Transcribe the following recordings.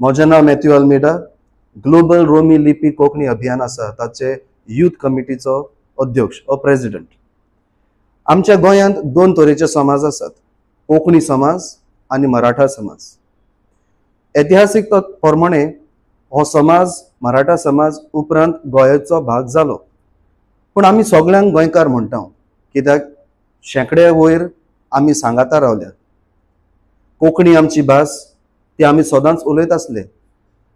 म्हजें नांव Matthew Almeida. Global Romi लिपी कोंकणी अभियान आसा ताचे यूथ कमिटीचो अध्यक्ष प्रेसिडेंट. आमच्या गोंयांत दोन तरेचे समाज आसात, कोंकणी समाज आनी मराठा समाज. ऐतिहासीक प्रमाणे हो समाज मराठा समाज उपरांत गोंयचो भाग जालो, पूण आमी सगळ्यांक गोंयकार म्हणटा, कित्याक शेंकड्या वयर आमी सांगाता रावल्यात. कोंकणी आमची भास ती आमी सदांच उलयत आसले,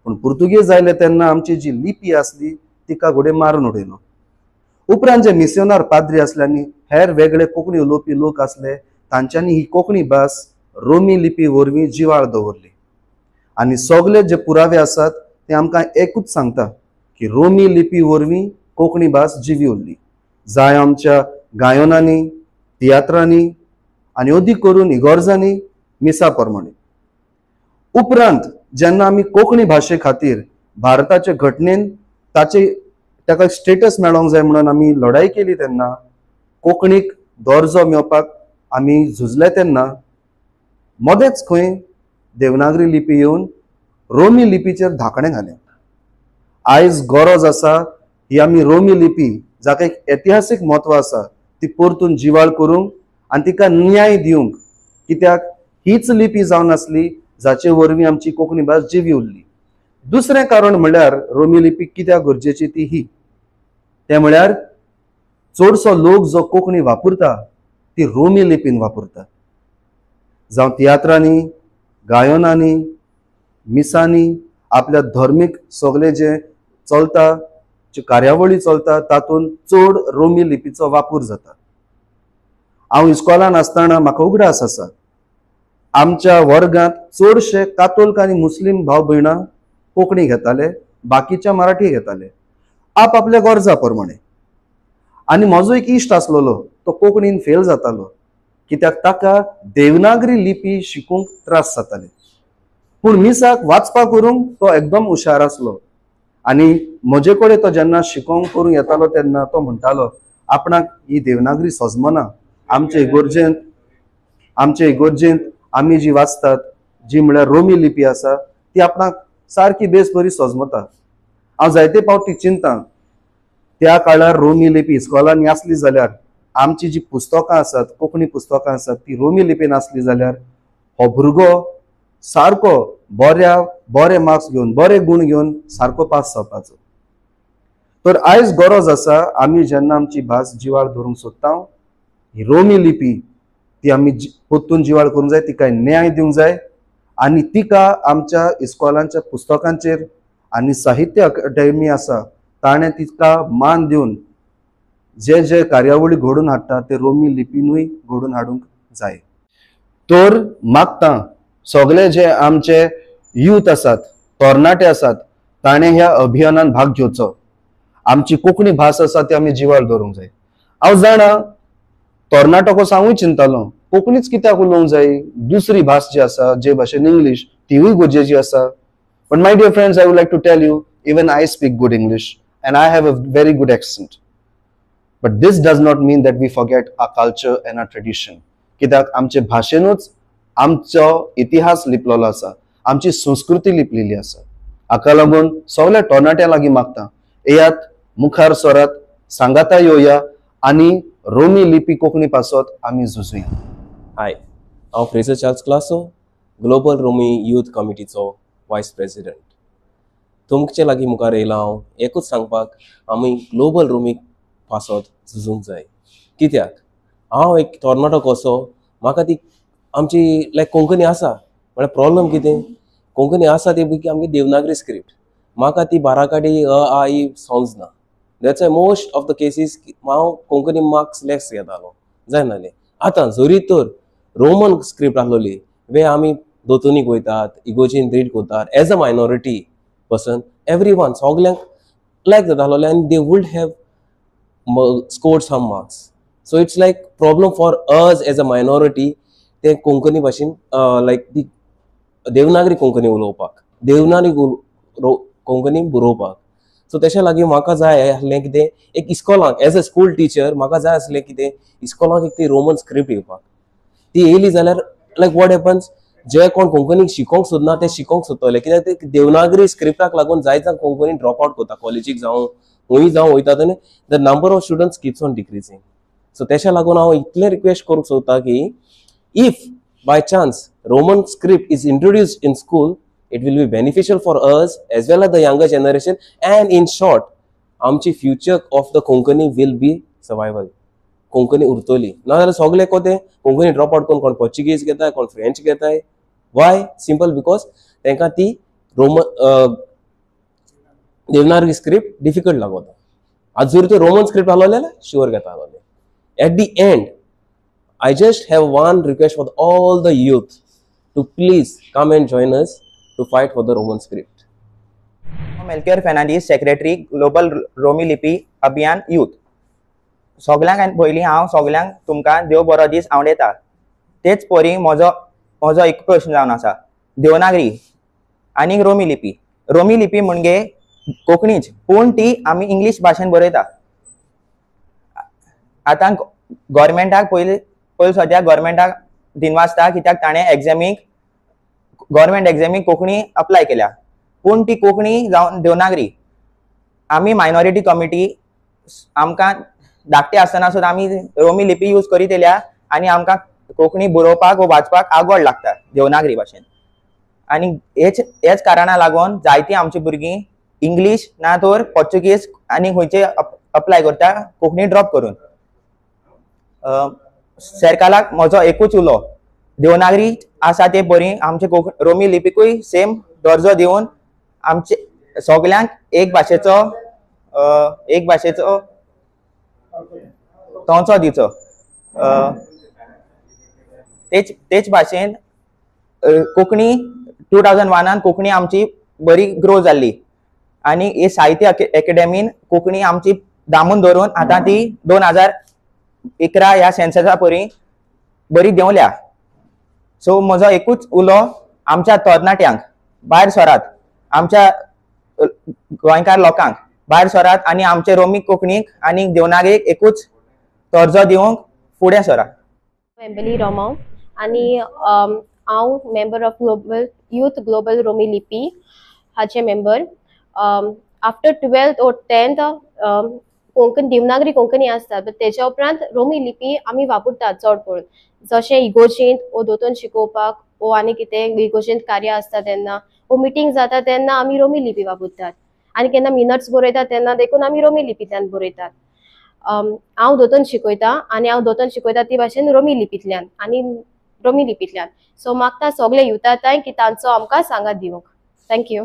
पूण पुर्तुगेज आयले तेन्ना आमची जी लिपी आसली तिका घोडे मारून उडयलो. उपरांत जे मिशनर पाद्री आसल्यांनी हेर वेगळे कोंकणी उलोवपी लोक आसले तांच्यांनी ही कोंकणी भास रोमी लिपी वरवीं जिवाळ दवरली. आनी सगळे जे पुरावे आसात ते आमकां एकूच सांगता की रोमी लिपी वरवीं कोंकणी भास जिवी उरली, जाय आमच्या गायनांनी, तियात्रांनी आनी अदीक करून इगोर्जांनी, मिसा प्रमाणे. उपरांत जेन्ना आमी कोंकणी भाशे खातीर भारताचे घटनेन ताका स्टेटस मेळोंक जाय म्हणून आमी लढाई केली तेन्ना, कोंकणीक दर्जो मेळपाक आमी झुजले तेन्ना मदेंच खंय देवनागरी लिपी येवन रोमी लिपीचेर धाकणें घालें. आयज गरज आसा ही आमी रोमी लिपी, जाका एक ऐतिहासीक म्हत्व आसा, ती परतून जिवाळ करूंक आनी तिका न्याय दिवंक, कित्याक हीच लिपी जावन आसली जाचे वरवीं आमची कोंकणी भास जिवी उरली. दुसरें कारण म्हळ्यार रोमी लिपी कित्याक गरजेची ती ही, ते म्हळ्यार चडसो लोक जो कोंकणी वापरता ती रोमी लिपीन वापरता. जावं तियात्रांनी, गायनांनी, मिसांनी, आपल्या धर्मीक सगळे जे चलता, जे कार्यावळी चलता तातूंत चड रोमी लिपीचो वापर जाता. हांव इस्कॉलान आसतना म्हाका उगडास आसा, आमच्या वर्गांत चडशे कातोलीक आनी मुस्लीम भाव भयणां कोंकणी घेताले, बाकीच्या मराठी घेताले, आपल्या गरजा प्रमाणे. आनी म्हजो एक इश्ट आसलोलो, तो कोंकणीन फेल जातालो, कित्याक ताका देवनागरी लिपी शिकूंक त्रास जाताले. पूण मिसाक वाचपाक करूंक तो एकदम हुशार आसलो. आनी म्हजे कडेन तो जेन्ना शिकोवंक करूंक येतालो तेन्ना तो म्हणटालो, आपणाक ही देवनागरी सजमना, आमचे इगोर्जेंत आमी जी वाचतात, जी म्हळ्यार रोमी लिपी आसा, ती आपणाक सारकी बेस बरी सजमता. हांव जायते फावटी चिंततां, त्या काळार रोमी लिपी इस्कॉलांनी आसली जाल्यार, आमची जी पुस्तकां आसात, कोंकणी पुस्तकां आसात, ती रोमी लिपीन आसली जाल्यार हो भुरगो सारको बरे मार्क्स घेवन, बरे गुण घेवन सारको पास जावपाचो. तर आयज गरज आसा, आमी जेन्ना आमची भास जिवाळ धरूंक सोदता, ही रोमी लिपी ती आमी परतून जिवाळ करूंक जाय, तिका न्याय दिवंक जाय आनी तिका आमच्या इस्कॉलांच्या पुस्तकांचेर आनी साहित्य अकादेमी आसा ताणें तिका मान दिवन जे जे कार्यावळी घडोवन हाडटा ते रोमी लिपीनूय घडोवन हाडूंक जाय. तर मागता सगळे जे आमचे यूथ आसात, तरणाटे आसात, ताणें ह्या अभियानान भाग घेवचो. आमची कोंकणी भास आसा ती आमी जिवाळ धरूंक जाय. हांव जाणा तरणाटो कसो हांवूय चिंतालो, कोंकणीच कित्याक उलोवंक जाय, दुसरी भास जी आसा, जे भाशेन इंग्लीश, तिवूय गरजेची आसा. But my dear friends, I would like to tell you, even I speak good English and I have a very good accent. But this does not mean that we forget our culture and our tradition. कित्याक आमचे भाशेनूच आमचो इतिहास लिपलेलो आसा, आमची संस्कृती लिपलेली आसा. हाका लागून सगळ्या तरणाट्यां लागीं मागता, येयात मुखार सरात, सांगाता येवया आनी रोमी लिपी कोंकणी पासत आमी झुजुया. हाय, हांव Fraser Charles Colaco, global Romi youth कमिटीचो वायस प्रेसिडेंट. तुमचे लागीं मुखार येयला हांव एकूच सांगपाक, आमी ग्लोबल रोमी पासत झुजूंक जाय. कित्याक हांव एक तरणाटो कसो, म्हाका ती आमची लायक कोंकणी आसा, म्हळ्यार प्रॉब्लम कितें, कोंकणी आसा ती पैकी आमची देवनागरी स्क्रिप्ट, म्हाका ती बाराकाडी आ ई समजना. That's why most of the cases हांव कोंकणी मार्क्स लेस घेतालो जायनाले. आतां जरी तर रोमन स्क्रिप्ट आसलोली, वे आमी दोतोनीक वयतात, इगोजीन रीड करतात, as a minority person, everyone, सगळ्यांक लायक जातालोले and they would have scored some marks. So it's like problem for us as a minority, ते कोंकणी भाशेन लायक ती देवनागरी कोंकणी उलोवपाक, देवनागरी कोंकणी बरोवपाक. सो तेच्या लागीं म्हाका जाय आसलें कितें, एक इस्कॉलाक एज अ स्कूल टिचर म्हाका जाय आसलें कितें, इस्कॉलाक एक ती रोमन स्क्रिप्ट येवपाक. ती येयली जाल्यार लायक वॉट हॅपन्स, जे कोण कोंकणी शिकोंक सोदना ते शिकोंक सोदतले, कित्याक ते देवनागरी स्क्रिप्टाक लागून जायत जाण कोंकणी ड्रॉप आउट करता, कॉलेजीक जावं खंयी जावं वयता तेन्ना the number of students keeps on decreasing. So तेच्या लागून हांव इतलें रिक्वेस्ट करूंक सोदता की if by chance Roman script is introduced in school, it will be beneficial for us as well as the younger generation, and in short आमची future of the Konkani will be survival. Konkani उरतली, नाजाल्यार सगळे कोते Konkani drop out करून कोण Portuguese घेताय, कोण French घेताय. Y? Simple because तांकां ती रोमन देवनागरी स्क्रिप्ट डिफिकल्ट लागता. आज जर ते रोमन स्क्रिप्ट आलो जाल्यार शुअर घेता आलोले. At the end I just have one request for all the youth to please come and join us to fight for the Roman script. Melchior Fernandes, secretary, global Romi Lipi Abhiyan youth. सगळ्यांक पयलीं हांव सगळ्यांक तुमकां देव बरो दीस आवडयता. तेच परी म्हजो एक प्रश्न जावन आसा. देवनागरी आनी रोमी लिपी. रोमी लिपी म्हणजे कोंकणीच, पूण ती आमी इंग्लीश भाशेन बरयता. आतां गव्हर्मेंटाक पयलीं सद्या गव्हर्मेंटाक दिनवासता, कित्याक ताणें गव्हर्मेंट एग्जामीक कोंकणी अप्लाय केल्या, पूण ती कोंकणी जावन देवनागरी. आमी मायनॉरिटी कमिटी आमकां धाकटे आसतना सुद्दां आमी रोमी लिपी यूज करीत येयल्या आनी आमकां कोंकणी बरोवपाक वा वाचपाक आवड लागता देवनागरी भाशेन. आनी हेच कारणाक लागून जायतीं आमची भुरगीं इंग्लीश ना तर पोर्चुगीज आनी खंयचे अप्लाय करता कोंकणी ड्रॉप करून. सरकाराक म्हजो एकूच उलो, देवनागरी आसा ते बरी, आमचे रोमी लिपीकूय सेम दर्जो दिवन आमचे सगळ्यांक एक भाशेचो तोंचो दिवचो. तेच भाशेन कोंकणी 2001 कोंकणी आमची बरी ग्रो जाल्ली आनी हे साहित्य अकॅडमीन कोंकणी आमची दामून धरून आतां ती 2011 ह्या सेन्ससा परी बरी देंवल्या. सो म्हजो एकूच उलो आमच्या तरणाट्यांक भायर सरात, आमच्या गोंयकार लोकांक भायर सरात आनी आमचे रोमी कोंकणीक आनी देवनागरीक एकूच दर्जो दिवंक फुडें सरा. एम्बेली रोमांव आनी हांव मेंबर ऑफ ग्लोबल रोमी लिपी हाचे member. After 12th or 10th Konkani Devanagari Konkani आसता, बट तेच्या उपरांत रोमी लिपी आमी वापरतात चड करून, जशें इगोर्जींत वो दोतोन शिकोवपाक वो आनी कितें इगोर्जींत कार्य आसता तेन्ना वो मिटींग जाता तेन्ना आमी रोमी लिपी वापरतात. आनी केन्ना मिनट्स बरयतात तेन्ना देखून आमी रोमी लिपींतल्यान बरयतात. हांव दोतोन शिकयता आनी हांव दोतोन शिकयता ती भाशेन रोमी लिपींतल्यान. सो मागता सगळे युथांताय की तांचो आमकां सांगात दिवंक. थँक्यू.